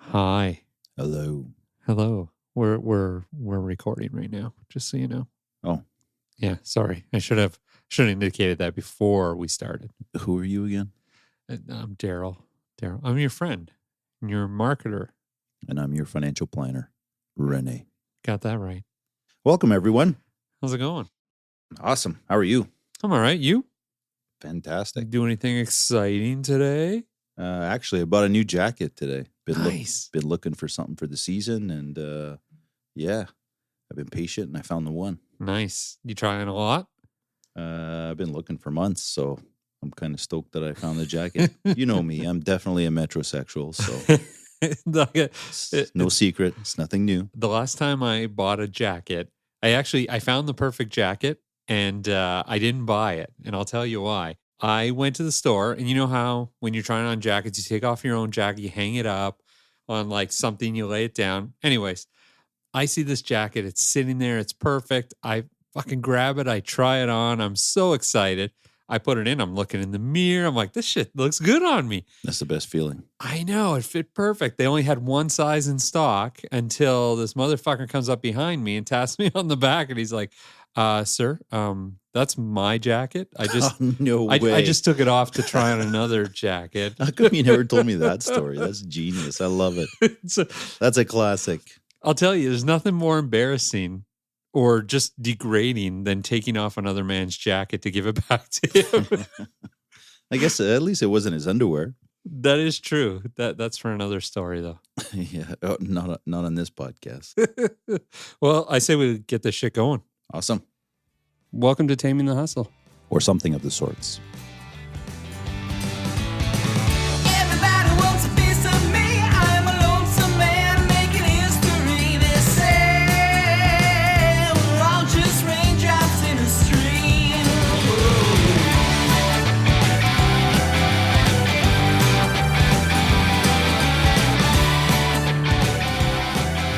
Hi. Hello. Hello. We're recording right now, just so you know. Oh. Yeah, sorry. I should have indicated that before we started. Who are you again? I'm Darryl. I'm your friend. And your marketer. And I'm your financial planner, René. Got that right. Welcome, everyone. How's it going? Awesome. How are you? I'm all right. You? Fantastic. Do anything exciting today? Actually, I bought a new jacket today. Nice. Been looking for something for the season, and yeah, I've been patient, and I found the one. Nice. You trying a lot? I've been looking for months, so I'm kind of stoked that I found the jacket. You know me. I'm definitely a metrosexual, so it's no secret. It's nothing new. The last time I bought a jacket, I found the perfect jacket, and I didn't buy it, and I'll tell you why. I went to the store, and you know how when you're trying on jackets, you take off your own jacket, you hang it up on like something, you lay it down. Anyways, I see this jacket. It's sitting there. It's perfect. I fucking grab it. I try it on. I'm so excited. I put it in. I'm looking in the mirror. I'm like, this shit looks good on me. That's the best feeling. I know. It fit perfect. They only had one size in stock until this motherfucker comes up behind me and taps me on the back. And he's like, sir, that's my jacket. I just way. I just took it off to try on another jacket. How come you never told me that story? That's genius. I love it. That's a classic. I'll tell you, there's nothing more embarrassing or just degrading than taking off another man's jacket to give it back to him. I guess at least it wasn't his underwear. That is true. That's for another story, though. Yeah, not on this podcast. Well, I say we get this shit going. Awesome. Welcome to Taming the Hustle. Or something of the sorts. Everybody wants a piece of me. I'm a lonesome man making history. They say we're all just raindrops in a stream.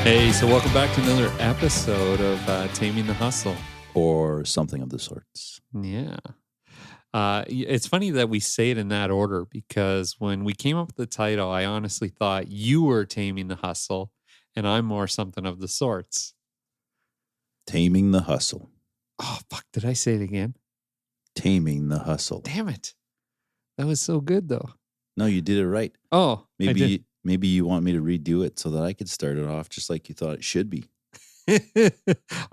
Hey, so welcome back to another episode of Taming the Hustle. Or something of the sorts. Yeah. It's funny that we say it in that order because when we came up with the title, I honestly thought you were Taming the Hustle and I'm more something of the sorts. Taming the hustle. Oh, fuck. Did I say it again? Taming the hustle. Damn it. That was so good, though. No, you did it right. Oh, Maybe you want me to redo it so that I could start it off just like you thought it should be.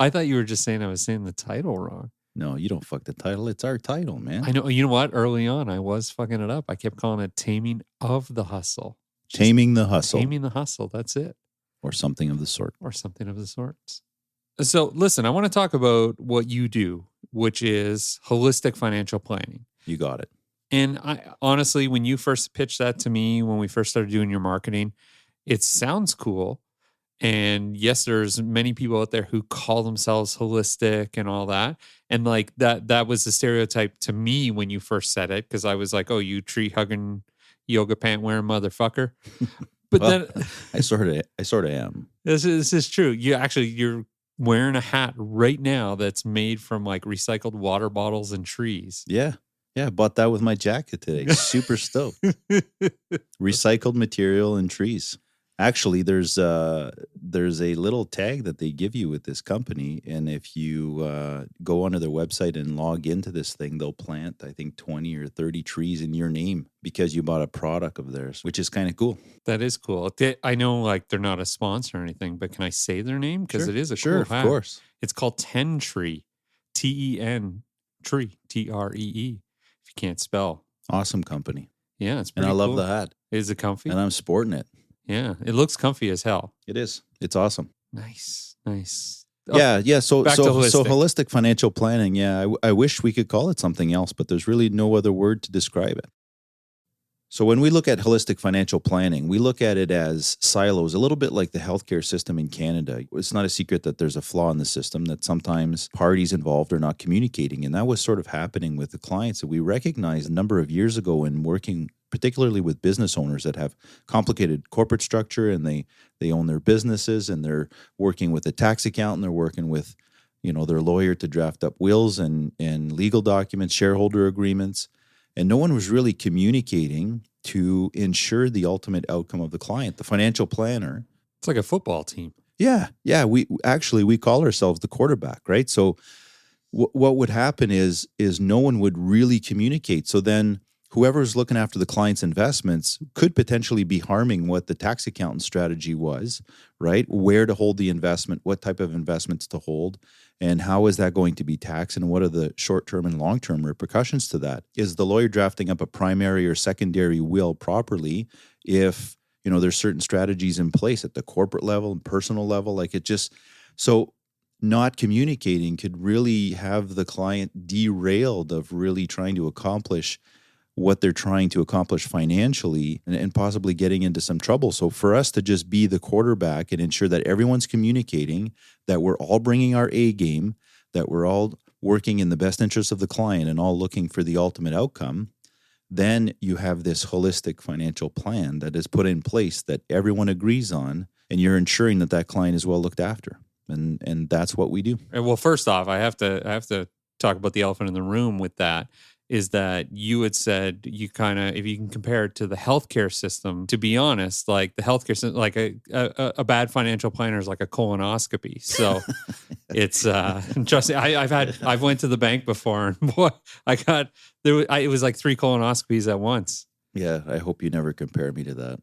I thought you were just saying I was saying the title wrong. No, you don't fuck the title. It's our title, man. I know. You know what? Early on, I was fucking it up. I kept calling it Taming of the Hustle. Taming the hustle. Taming the Hustle. That's it. Or something of the sort. Or something of the sorts. So listen, I want to talk about what you do, which is holistic financial planning. You got it. And I honestly, when you first pitched that to me, when we first started doing your marketing, it sounds cool. And yes, there's many people out there who call themselves holistic and all that. And like that was the stereotype to me when you first said it, because I was like, oh, you tree hugging, yoga pant wearing motherfucker. But Well, then I sort of am. this is true. You're wearing a hat right now that's made from like recycled water bottles and trees. Yeah. Yeah, I bought that with my jacket today. Super stoked. Recycled material and trees. Actually, there's a little tag that they give you with this company, and if you go onto their website and log into this thing, they'll plant, I think, 20 or 30 trees in your name because you bought a product of theirs, which is kind of cool. That is cool. I know like they're not a sponsor or anything, but can I say their name? Because it is a cool hat. Of course. It's called 10 Tree, TEN, Tree, TREE, if you can't spell. Awesome company. Yeah, it's and pretty I love cool. the hat. Is it comfy? And I'm sporting it. Yeah, it looks comfy as hell. It is. It's awesome. Nice. Yeah. So holistic. Holistic financial planning. Yeah, I wish we could call it something else, but there's really no other word to describe it. So when we look at holistic financial planning, we look at it as silos, a little bit like the healthcare system in Canada. It's not a secret that there's a flaw in the system, that sometimes parties involved are not communicating. And that was sort of happening with the clients that we recognized a number of years ago in working particularly with business owners that have complicated corporate structure, and they own their businesses, and they're working with a tax accountant, they're working with, their lawyer to draft up wills and legal documents, shareholder agreements. And no one was really communicating to ensure the ultimate outcome of the client. The financial planner. It's like a football team. Yeah. We call ourselves the quarterback, right? So what would happen is no one would really communicate. So then whoever's looking after the client's investments could potentially be harming what the tax accountant strategy was, right? Where to hold the investment, what type of investments to hold, and how is that going to be taxed, and what are the short-term and long-term repercussions to that? Is the lawyer drafting up a primary or secondary will properly if, there's certain strategies in place at the corporate level and personal level? Like it just, so not communicating could really have the client derailed of really trying to accomplish what they're trying to accomplish financially and possibly getting into some trouble. So for us to just be the quarterback and ensure that everyone's communicating, that we're all bringing our A game, that we're all working in the best interest of the client and all looking for the ultimate outcome, then you have this holistic financial plan that is put in place that everyone agrees on, and you're ensuring that that client is well looked after. And that's what we do. Well, first off, I have to talk about the elephant in the room with that. Is that you had said you kind of, if you can compare it to the healthcare system, to be honest, like the healthcare system, like a bad financial planner is like a colonoscopy. So it's trust me, I've went to the bank before, and boy, it was like 3 colonoscopies at once. Yeah, I hope you never compare me to that.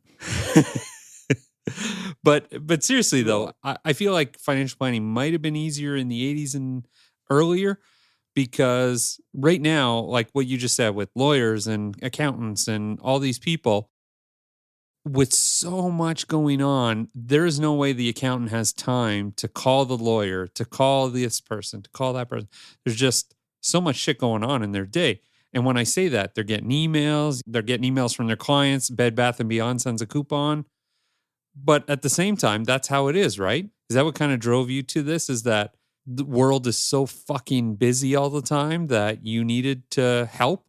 But seriously though, I feel like financial planning might have been easier in the 80s and earlier. Because right now, like what you just said with lawyers and accountants and all these people, with so much going on, there is no way the accountant has time to call the lawyer, to call this person, to call that person. There's just so much shit going on in their day. And when I say that, they're getting emails from their clients. Bed Bath & Beyond sends a coupon. But at the same time, that's how it is, right? Is that what kind of drove you to this? Is that the world is so fucking busy all the time that you needed to help?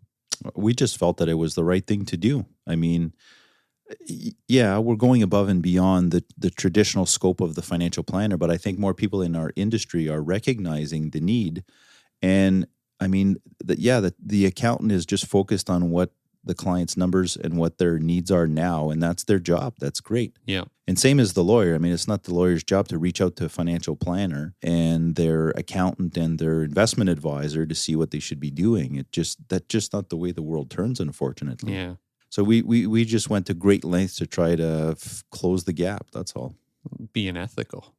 We just felt that it was the right thing to do. I mean, yeah, we're going above and beyond the traditional scope of the financial planner, but I think more people in our industry are recognizing the need. And I mean, the accountant is just focused on what the client's numbers and what their needs are now, and that's their job. That's great. Yeah. And same as the lawyer. I mean, it's not the lawyer's job to reach out to a financial planner and their accountant and their investment advisor to see what they should be doing. That's just not the way the world turns, unfortunately. Yeah. So we just went to great lengths to try to close the gap. That's all. Being ethical.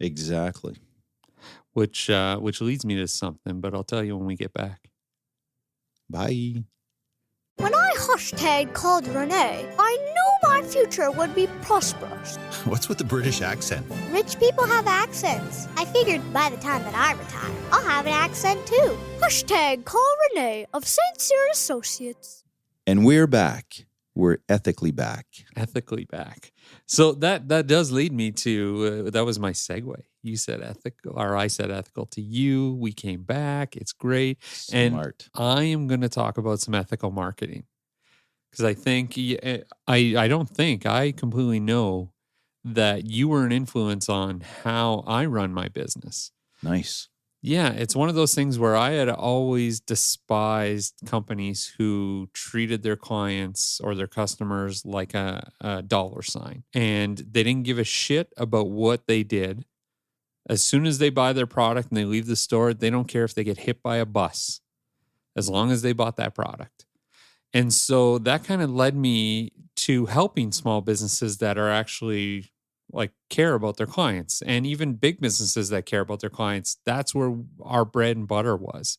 Exactly. Which leads me to something, but I'll tell you when we get back. Bye. When I called René, I knew my future would be prosperous. What's with the British accent? Rich people have accents. I figured by the time that I retire, I'll have an accent too. Call René of St. Cyr Associates. And we're back. We're ethically back. Ethically back. So that does lead me to, that was my segue. You said ethical, or I said ethical to you. We came back. It's great. Smart. And I am going to talk about some ethical marketing. Because I think, I don't think, I completely know that you were an influence on how I run my business. Nice. Yeah, it's one of those things where I had always despised companies who treated their clients or their customers like a dollar sign. And they didn't give a shit about what they did. As soon as they buy their product and they leave the store, they don't care if they get hit by a bus, as long as they bought that product. And so that kind of led me to helping small businesses that are actually like care about their clients, and even big businesses that care about their clients. That's where our bread and butter was.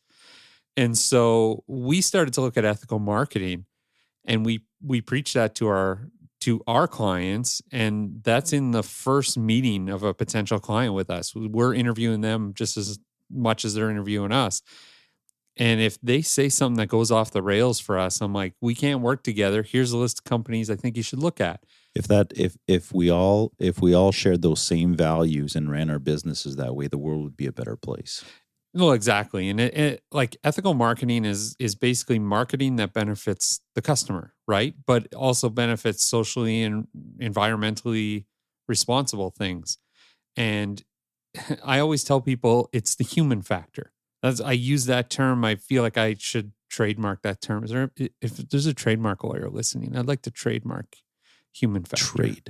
And so we started to look at ethical marketing, and we preach that to our clients. And that's in the first meeting of a potential client with us. We're interviewing them just as much as they're interviewing us. And if they say something that goes off the rails for us, I'm like, we can't work together. Here's a list of companies I think you should look at. If we all shared those same values and ran our businesses that way, the world would be a better place. Well, exactly. And it like ethical marketing is basically marketing that benefits the customer, right? But also benefits socially and environmentally responsible things. And I always tell people it's the human factor. I use that term. I feel like I should trademark that term. Is there, if there's a trademark lawyer listening, I'd like to trademark human factor.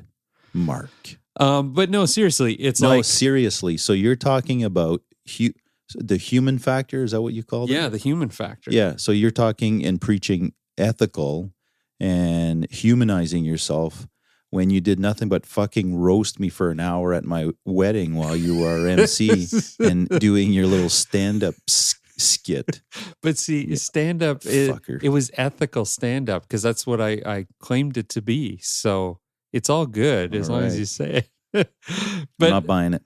Mark. But no, seriously, it's No, like, seriously. So you're talking about the human factor? Is that what you called it? yeah, the human factor. Yeah. So you're talking and preaching ethical and humanizing yourself when you did nothing but fucking roast me for an hour at my wedding while you were MC and doing your little stand-up skit. But see, stand-up, Fucker. it was ethical stand-up because that's what I claimed it to be. So it's all good as All long as right. you say it. I'm But not buying it.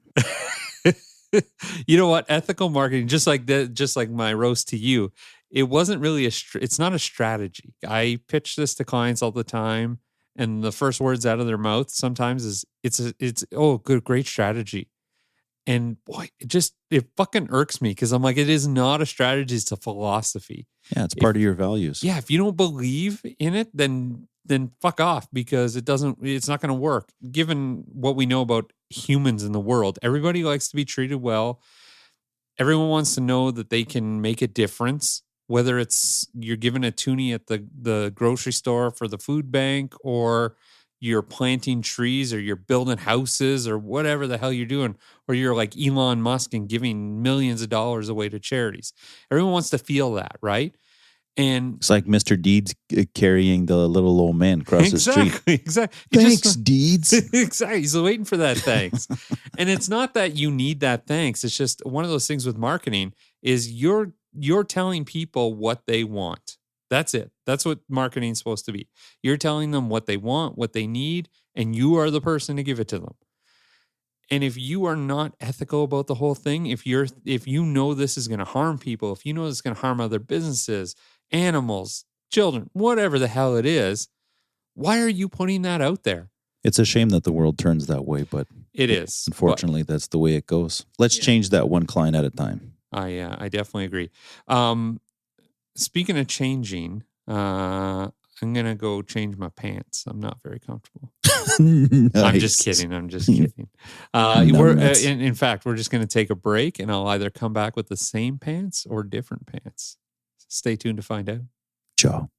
you know what? Ethical marketing, just like my roast to you, it wasn't really it's not a strategy. I pitch this to clients all the time, and the first words out of their mouth sometimes is it's oh, great strategy. And boy, it fucking irks me because I'm like, it is not a strategy, it's a philosophy. Yeah, it's part of your values. Yeah, if you don't believe in it, then fuck off because it's not going to work. Given what we know about humans in the world, everybody likes to be treated well. Everyone wants to know that they can make a difference, whether it's you're giving a toonie at the grocery store for the food bank, or you're planting trees, or you're building houses, or whatever the hell you're doing, or you're like Elon Musk and giving millions of dollars away to charities. Everyone wants to feel that, right? And It's like Mr. Deeds carrying the little old man across the street. Exactly. He Thanks, Deeds. Exactly. He's waiting for that thanks. And it's not that you need that thanks. It's just one of those things with marketing is you're telling people what they want. That's it. That's what marketing is supposed to be. You're telling them what they want, what they need, and you are the person to give it to them. And if you are not ethical about the whole thing, if you know this is going to harm people, if you know this is going to harm other businesses, animals, children, whatever the hell it is, why are you putting that out there? It's a shame that the world turns that way, but It is. unfortunately, that's the way it goes. Let's change that one client at a time. I definitely agree. Speaking of changing, I'm going to go change my pants. I'm not very comfortable. I'm just kidding. I'm just kidding. In fact, we're just going to take a break and I'll either come back with the same pants or different pants. Stay tuned to find out. Ciao.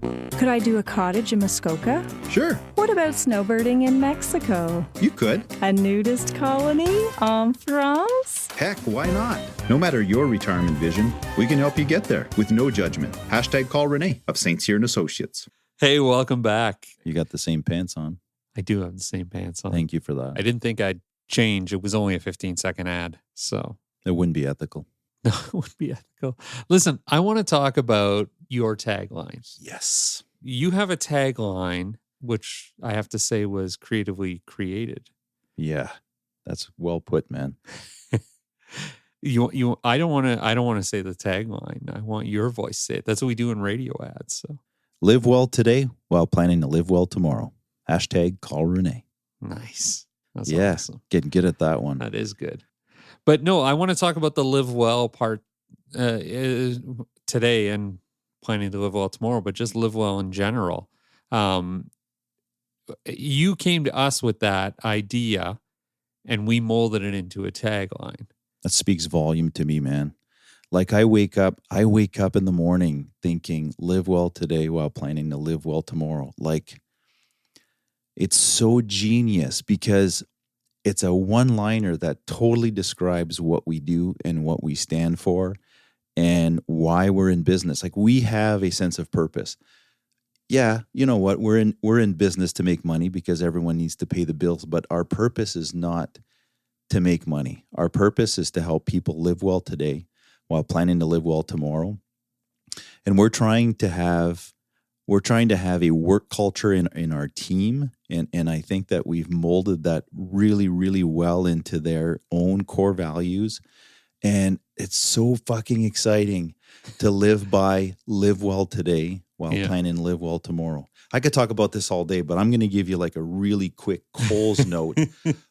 Could I do a cottage in Muskoka? Sure, What about snowbirding in Mexico? you could. A nudist colony en France? Heck, why not? No matter your retirement vision, we can help you get there with no judgment. Hashtag call René of St. Cyr and Associates. Hey, welcome back. You got the same pants on. I do have the same pants on. Thank you for that. I didn't think I'd change. It was only a 15-second ad, so It wouldn't be ethical. no, it would be ethical. Listen, I want to talk about your tagline. Yes. You have a tagline, which I have to say was creatively created. Yeah. That's well put, man. I don't want to say the tagline. I want your voice to say it. That's what we do in radio ads. So Live well today while planning to live well tomorrow. Hashtag call René. nice. That's Yeah. awesome. Getting good at that one. That is good. But no, I want to talk about the live well part today and planning to live well tomorrow, but just live well in general. You came to us with that idea and we molded it into a tagline. That speaks volume to me, man. Like I wake up in the morning thinking, live well today while planning to live well tomorrow. Like it's so genius because it's a one-liner that totally describes what we do and what we stand for and why we're in business. Like we have a sense of purpose. Yeah, you know what? We're in business to make money because everyone needs to pay the bills, but our purpose is not to make money. Our purpose is to help people live well today while planning to live well tomorrow. And we're trying to have a work culture in our team. And I think that we've molded that really, really well into their own core values. And it's so fucking exciting to live well today while planning to live well tomorrow. I could talk about this all day, but I'm going to give you like a really quick Coles note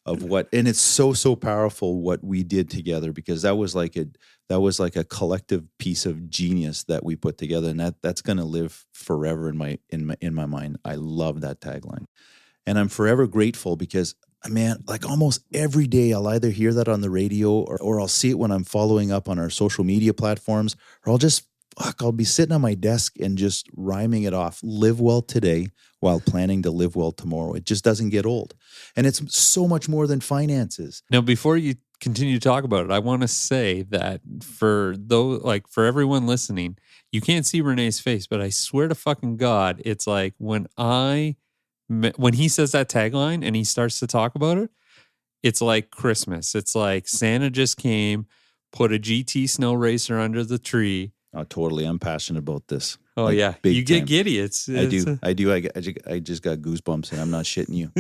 of what, and it's so powerful what we did together because that was like a collective piece of genius that we put together, and that's going to live forever in my mind. I love that tagline, and I'm forever grateful because, man, like almost every day I'll either hear that on the radio or I'll see it when I'm following up on our social media platforms, or fuck, I'll be sitting on my desk and just rhyming it off. Live well today while planning to live well tomorrow. It just doesn't get old. And it's so much more than finances. Now, before you continue to talk about it, I want to say that for everyone listening, you can't see Renee's face, but I swear to fucking God, it's like when he says that tagline and he starts to talk about it, it's like Christmas. It's like Santa just came, put a GT snow racer under the tree. Oh, totally. I'm passionate about this. Oh, Like, yeah. big You get time. giddy. I do. I just got goosebumps, and I'm not shitting you.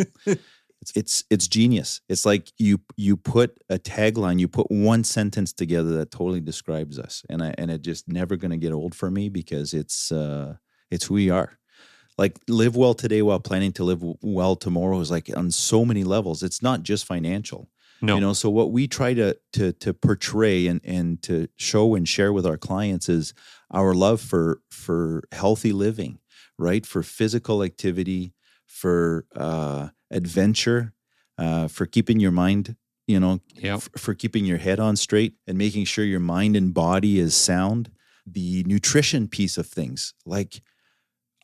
It's genius. It's like you put a tagline, you put one sentence together that totally describes us, and it just never going to get old for me because it's who we are. Like, live well today while planning to live well tomorrow is like on so many levels. It's not just financial. No. So what we try to portray and to show and share with our clients is our love for healthy living, right? For physical activity, for adventure, for keeping your mind, for keeping your head on straight and making sure your mind and body is sound. The nutrition piece of things, like,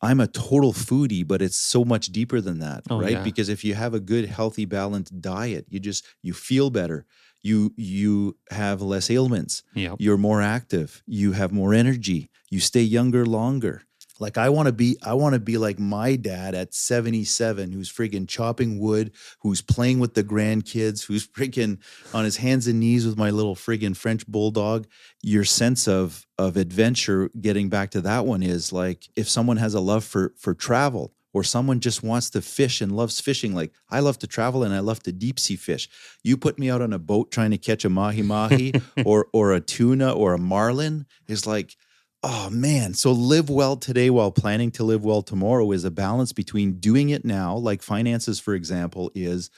I'm a total foodie, but it's so much deeper than that, right? Yeah. Because if you have a good, healthy, balanced diet, you feel better. You have less ailments. Yep. You're more active. You have more energy. You stay younger longer. Like, I want to be like my dad at 77, who's freaking chopping wood, who's playing with the grandkids, who's freaking on his hands and knees with my little friggin' French bulldog. Your sense of adventure, getting back to that one, is like, if someone has a love for travel, or someone just wants to fish and loves fishing, like I love to travel and I love to deep sea fish. You put me out on a boat trying to catch a mahi-mahi or a tuna or a marlin, is like, oh man. So live well today while planning to live well tomorrow is a balance between doing it now, like finances, for example, is,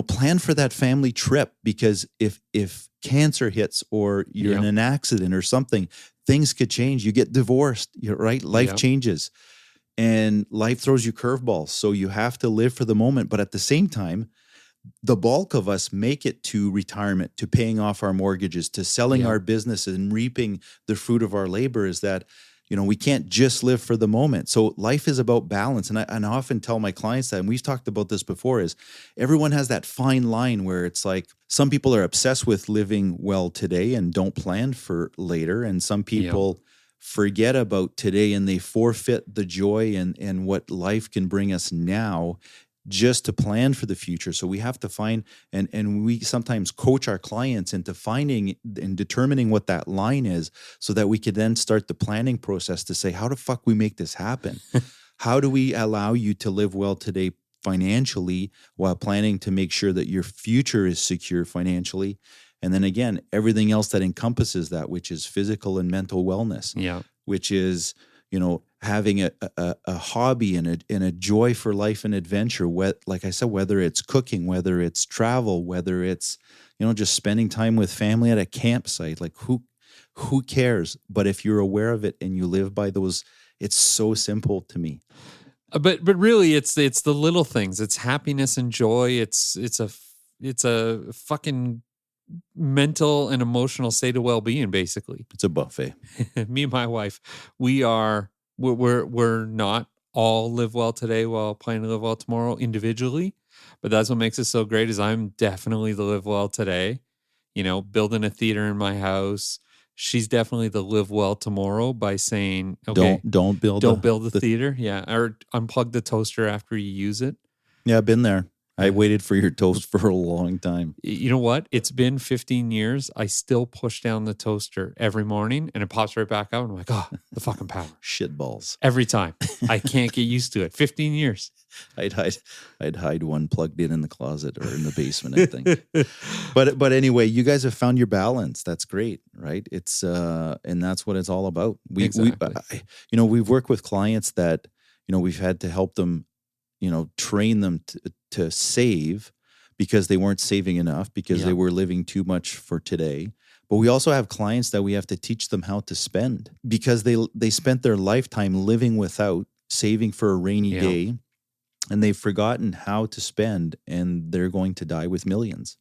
plan for that family trip, because if cancer hits or you're in an accident or something, things could change. You get divorced, right? Life changes and life throws you curveballs. So you have to live for the moment. But at the same time, the bulk of us make it to retirement, to paying off our mortgages, to selling our business and reaping the fruit of our labor, is that, we can't just live for the moment. So life is about balance. And I often tell my clients that, and we've talked about this before, is everyone has that fine line where it's like, some people are obsessed with living well today and don't plan for later. And some people forget about today and they forfeit the joy and what life can bring us now just to plan for the future. So we have to find, and we sometimes coach our clients into finding and determining what that line is, so that we could then start the planning process to say, how the fuck we make this happen? How do we allow you to live well today financially while planning to make sure that your future is secure financially? And then again, everything else that encompasses that, which is physical and mental wellness, which is, having a hobby and a joy for life and adventure. Like I said, whether it's cooking, whether it's travel, whether it's, just spending time with family at a campsite, like who cares? But if you're aware of it and you live by those, it's so simple to me. But really, it's the little things. It's happiness and joy. It's a fucking mental and emotional state of well-being, basically. It's a buffet. Me and my wife, we're not all live well today while planning to live well tomorrow individually, but that's what makes it so great. Is I'm definitely the live well today, building a theater in my house. She's definitely the live well tomorrow by saying, okay, don't build the theater. Yeah. Or unplug the toaster after you use it. Yeah, I've been there. I waited for your toast for a long time. You know what? It's been 15 years. I still push down the toaster every morning and it pops right back out. And I'm like, oh, the fucking power. Shit balls. Every time. I can't get used to it. 15 years. I'd hide one plugged in the closet or in the basement, I think. But anyway, you guys have found your balance. That's great, right? It's and that's what it's all about. We've worked with clients that, we've had to help them, train them to save because they weren't saving enough, because they were living too much for today. But we also have clients that we have to teach them how to spend, because they spent their lifetime living without, saving for a rainy day, and they've forgotten how to spend, and they're going to die with millions,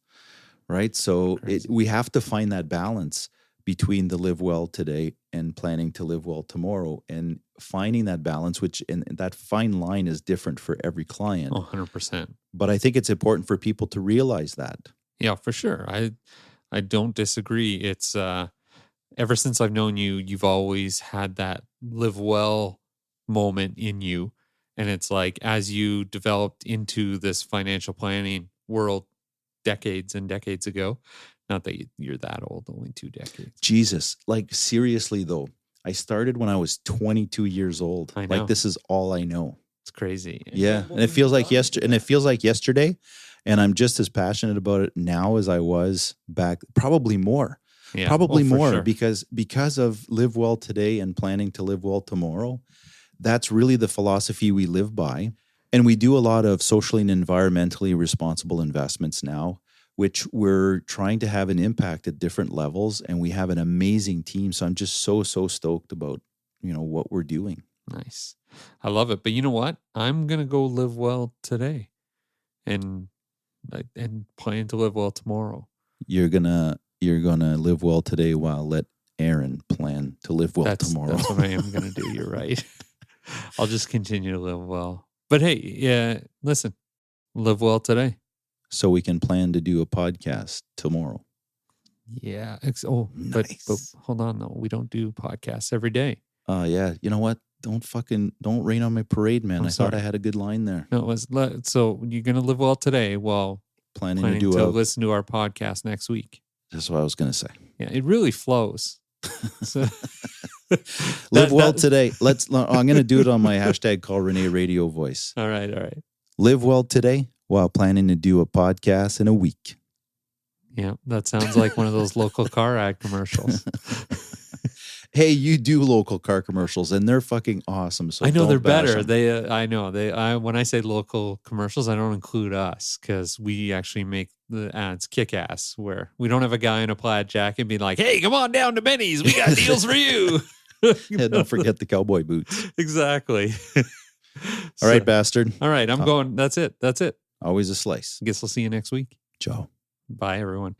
right? So we have to find that balance between the live well today and planning to live well tomorrow, and finding that balance, which and that fine line is different for every client. 100%. But I think it's important for people to realize that. Yeah, for sure. I don't disagree. It's ever since I've known you, you've always had that live well moment in you. And it's like as you developed into this financial planning world decades and decades ago, not that you're that old, only 2 decades. Jesus, like seriously though, I started when I was 22 years old. I know. Like this is all I know. It's crazy. Yeah, and it feels like yesterday, and I'm just as passionate about it now as I was back, probably more. Yeah. Probably Oh, for more sure. because of live well today and planning to live well tomorrow. That's really the philosophy we live by. And we do a lot of socially and environmentally responsible investments now, which we're trying to have an impact at different levels. And we have an amazing team. So I'm just so stoked about, what we're doing. Nice. I love it. But you know what? I'm going to go live well today and plan to live well tomorrow. You're gonna live well today while let Aaron plan to live well tomorrow. That's what I am going to do. You're right. I'll just continue to live well. But hey, yeah, listen, live well today. So we can plan to do a podcast tomorrow. Yeah. Nice. But hold on though. We don't do podcasts every day. Yeah. You know what? Don't rain on my parade, man. I'm I thought sorry. I had a good line there. No, it was so you're going to live well today while Planning planning to do to a. listen to our podcast next week. That's what I was going to say. Yeah, it really flows. So, Live well today. I'm going to do it on my hashtag call René radio voice. All right. Live well today while planning to do a podcast in a week. Yeah, that sounds like one of those local car ad commercials. Hey, you do local car commercials and they're fucking awesome. So I know don't they're bash better. them. I know when I say local commercials, I don't include us because we actually make the ads kick ass. Where we don't have a guy in a plaid jacket being like, "Hey, come on down to Benny's, we got deals for you." Yeah, don't forget the cowboy boots. Exactly. All right, bastard. All right, I'm going. That's it. Always a slice. Guess I'll see you next week. Ciao. Bye, everyone.